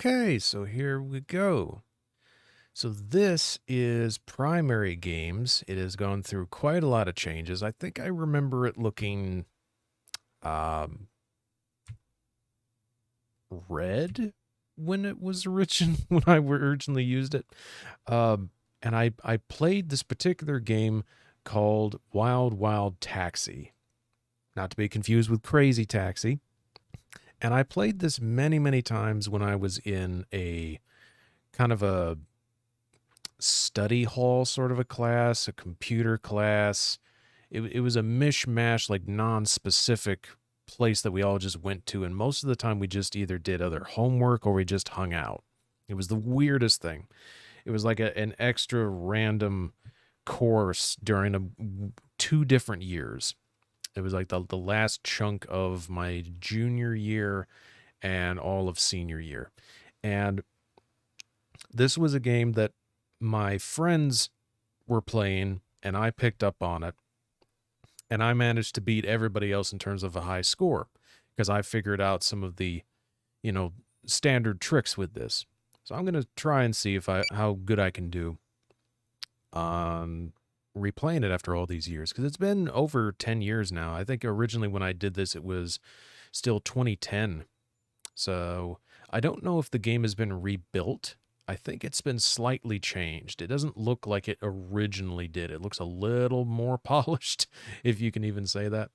Okay, so here we go. So this is Primary Games. It has gone through quite a lot of changes. I think I remember it looking red when it was when I originally used it. And I played this particular game called Wild Wild Taxi. Not to be confused with Crazy Taxi. And I played this many, many times when I was in a kind of a study hall sort of a class, a computer class. It was a mishmash, like non-specific place that we all just went to. And most of the time we just either did other homework or we just hung out. It was the weirdest thing. It was like an extra random course during 2 different years. It was like the last chunk of my junior year and all of senior year. And this was a game that my friends were playing, and I picked up on it. And I managed to beat everybody else in terms of a high score because I figured out some of the, standard tricks with this. So I'm going to try and see how good I can do on replaying it after all these years, because it's been over 10 years now. I think originally when I did this, it was still 2010. So I don't know if the game has been rebuilt. I think it's been slightly changed. It doesn't look like it originally did. It looks a little more polished, if you can even say that.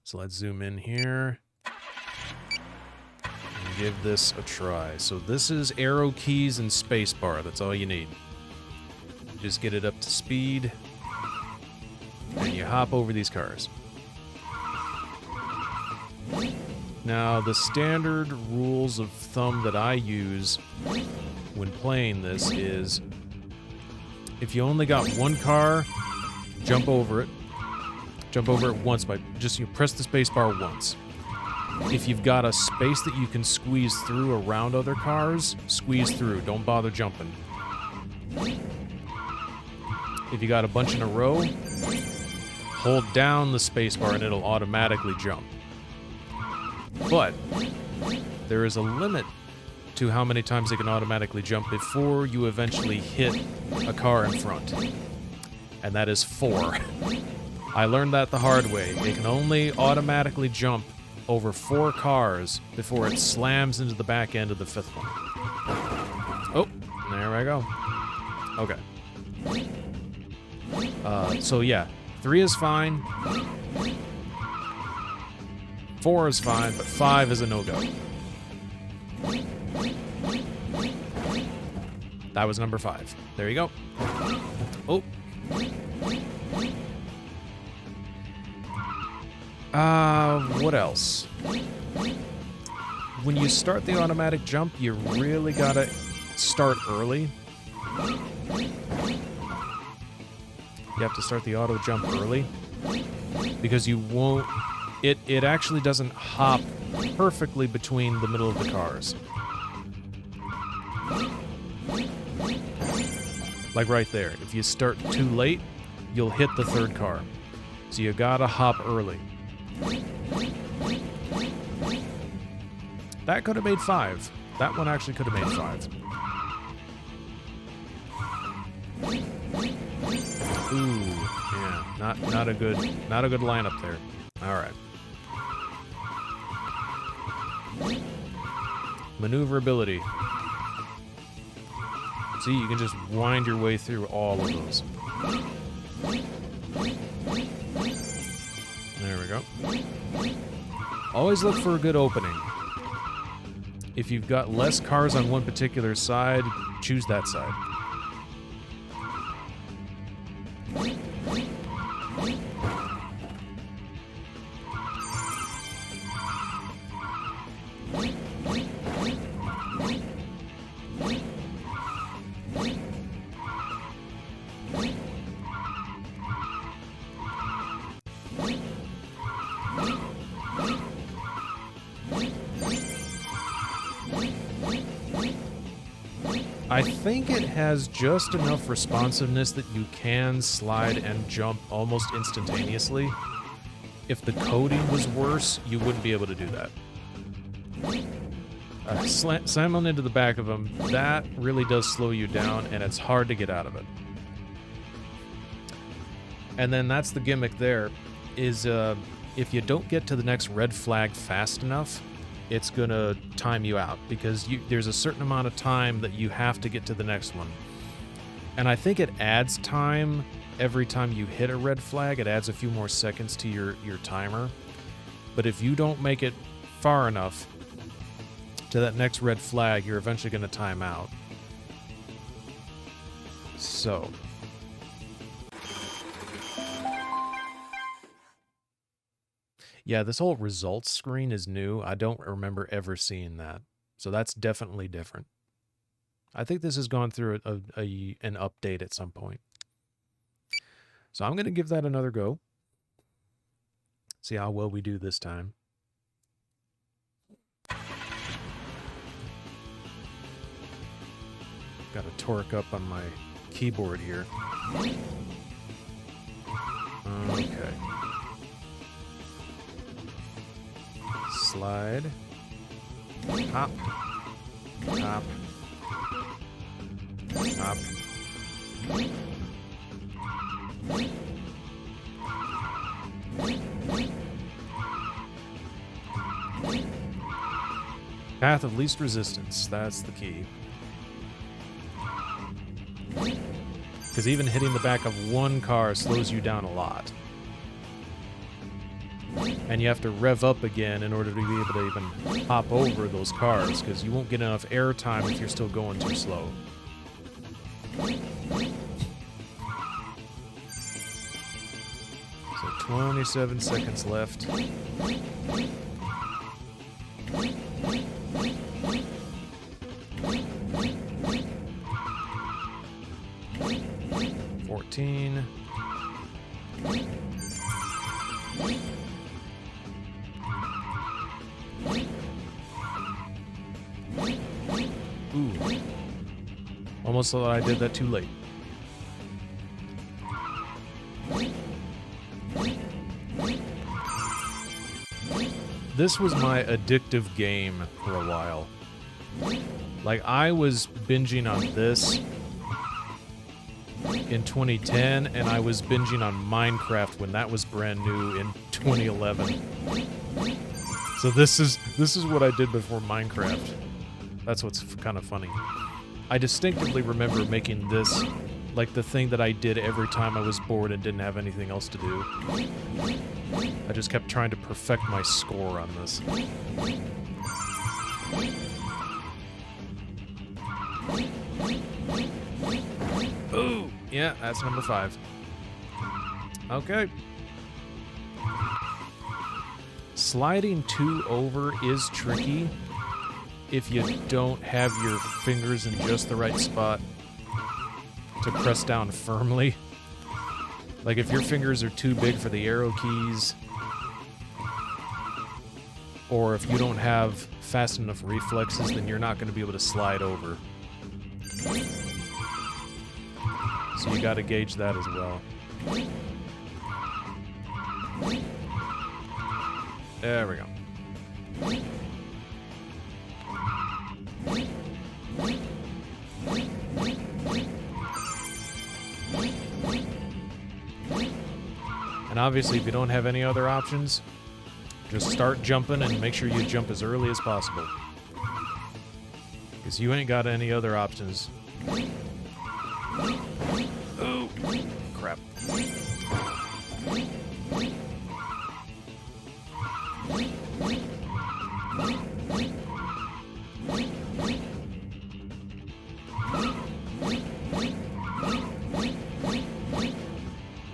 So let's zoom in here and give this a try. So this is arrow keys and spacebar. That's all you need. Just get it up to speed, and you hop over these cars. Now, the standard rules of thumb that I use when playing this is if you only got one car, jump over it. Jump over it once by just press the space bar once. If you've got a space that you can squeeze through around other cars, squeeze through. Don't bother jumping. If you got a bunch in a row, hold down the spacebar and it'll automatically jump. But there is a limit to how many times it can automatically jump before you eventually hit a car in front. And that is 4. I learned that the hard way. It can only automatically jump over 4 cars before it slams into the back end of the 5th one. Oh, there I go. Okay. So yeah, 3 is fine, 4 is fine, but 5 is a no-go. That was number 5. There you go. Oh. What else? When you start the automatic jump, you really gotta start early. You have to start the auto jump early because you won't. It actually doesn't hop perfectly between the middle of the cars. Like right there. If you start too late, you'll hit the 3rd car. So you gotta hop early. That could have made 5. That one actually could have made 5. Ooh, yeah, not a good lineup there. All right. Maneuverability. See, you can just wind your way through all of those. There we go. Always look for a good opening. If you've got less cars on one particular side, choose that side. I think it has just enough responsiveness that you can slide and jump almost instantaneously. If the coding was worse, you wouldn't be able to do that. Slamming into the back of them, that really does slow you down, and it's hard to get out of it. And then that's the gimmick there, is if you don't get to the next red flag fast enough, it's going to time you out, because there's a certain amount of time that you have to get to the next one. And I think it adds time every time you hit a red flag. It adds a few more seconds to your timer. But if you don't make it far enough to that next red flag, you're eventually going to time out. So... yeah, this whole results screen is new. I don't remember ever seeing that. So that's definitely different. I think this has gone through an update at some point. So I'm going to give that another go. See how well we do this time. Got to torque up on my keyboard here. Okay. Slide. Hop. Hop. Hop. Path of least resistance. That's the key. Because even hitting the back of one car slows you down a lot. And you have to rev up again in order to be able to even hop over those cars, because you won't get enough air time if you're still going too slow. So 27 seconds left. $14. Ooh. Almost thought I did that too late. This was my addictive game for a while. Like, I was binging on this in 2010, and I was binging on Minecraft when that was brand new in 2011. So this is what I did before Minecraft. That's what's kind of funny. I distinctively remember making this like the thing that I did every time I was bored and didn't have anything else to do. I just kept trying to perfect my score on this. Ooh! Yeah, that's number 5. Okay. Sliding 2 over is tricky if you don't have your fingers in just the right spot to press down firmly. Like, if your fingers are too big for the arrow keys, or if you don't have fast enough reflexes, then you're not going to be able to slide over. So you got to gauge that as well. There we go. And obviously, if you don't have any other options, just start jumping and make sure you jump as early as possible. Because you ain't got any other options. Oh, crap.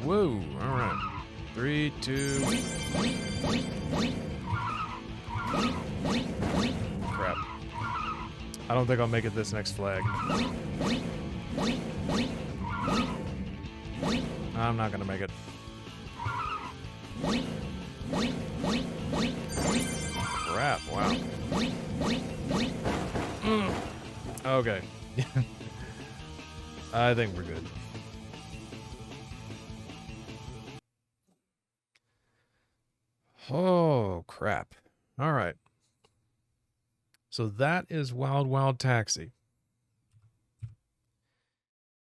Whoa, all right. 3, 2... crap. I don't think I'll make it this next flag. I'm not gonna make it. Crap, wow. Okay. I think we're good. Oh, crap. All right. So that is Wild Wild Taxi.